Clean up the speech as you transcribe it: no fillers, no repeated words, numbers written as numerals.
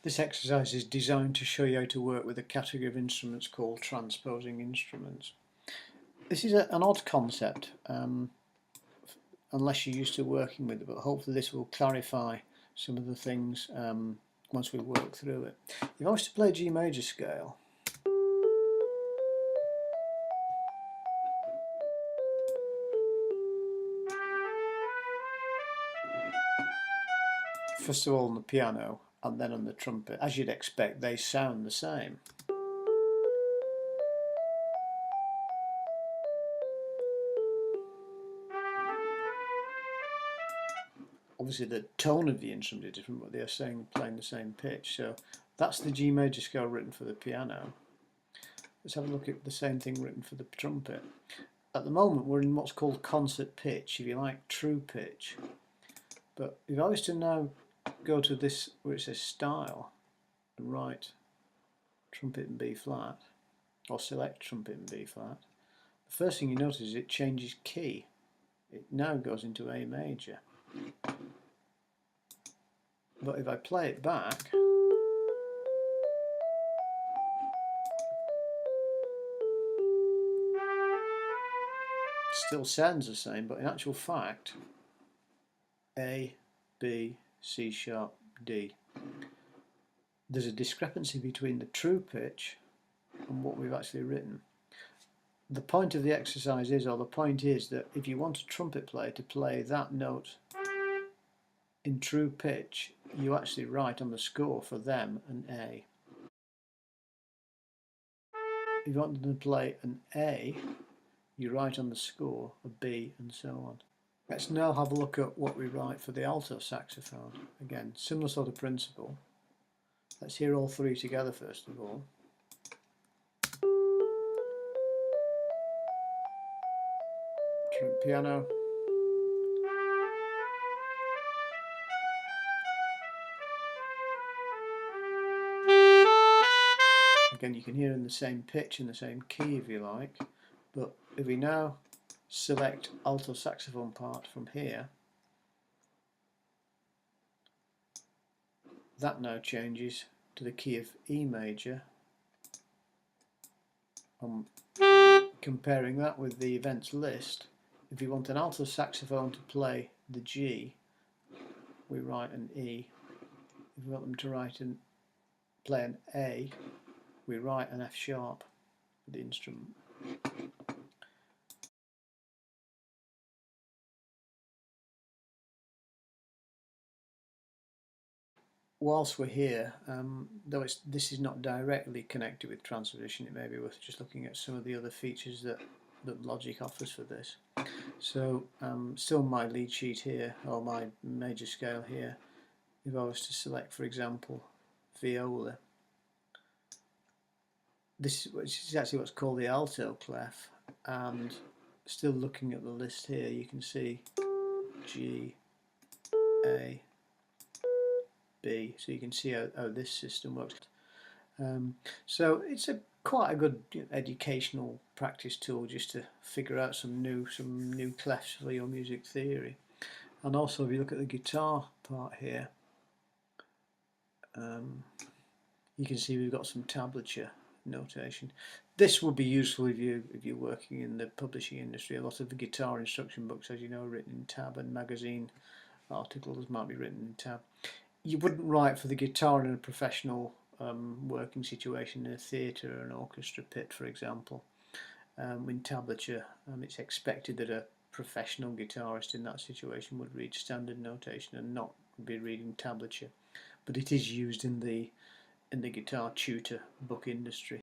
This exercise is designed to show you how to work with a category of instruments called transposing instruments. This is an odd concept, unless you're used to working with it, but hopefully this will clarify some of the things once we work through it. If I was to play a G major scale, first of all on the piano and then on the trumpet, as you'd expect, they sound the same. Obviously the tone of the instrument is different, but they are playing the same pitch. So that's the G major scale written for the piano. Let's have a look at the same thing written for the trumpet. At the moment we're in what's called concert pitch, if you like, true pitch. But if I was to now go to this where it says style and write trumpet in B flat, or select trumpet in B flat, the first thing you notice is it changes key. It now goes into A major. But if I play it back, it still sounds the same, but in actual fact, A, B, C sharp, D. There's a discrepancy between the true pitch and what we've actually written. The point of the exercise is, or the point is, that if you want a trumpet player to play that note in true pitch, you actually write on the score for them an A. If you want them to play an A, you write on the score a B, and so on. Let's now have a look at what we write for the alto saxophone. Again, similar sort of principle. Let's hear all three together first of all. Piano. Again, you can hear in the same pitch, in the same key if you like, but if we now select alto saxophone part from here, that now changes to the key of E major. Comparing that with the events list, if you want an alto saxophone to play the G, we write an E. If we want them to play an A, we write an F sharp for the instrument. Whilst we're here, though this is not directly connected with transposition, it may be worth just looking at some of the other features that Logic offers for this. So still my lead sheet here, or my major scale here, if I was to select, for example, viola, this is actually what's called the alto clef, and still looking at the list here, you can see G, A, B, so you can see how this system works. So it's quite a good educational practice tool just to figure out some new clefs for your music theory. And also if you look at the guitar part here, you can see we've got some tablature notation. This would be useful if you're working in the publishing industry. A lot of the guitar instruction books, as you know, are written in tab, and magazine articles might be written in tab. You wouldn't write for the guitar in a professional working situation in a theatre or an orchestra pit, for example. In tablature, it's expected that a professional guitarist in that situation would read standard notation and not be reading tablature, but it is used in the guitar tutor book industry.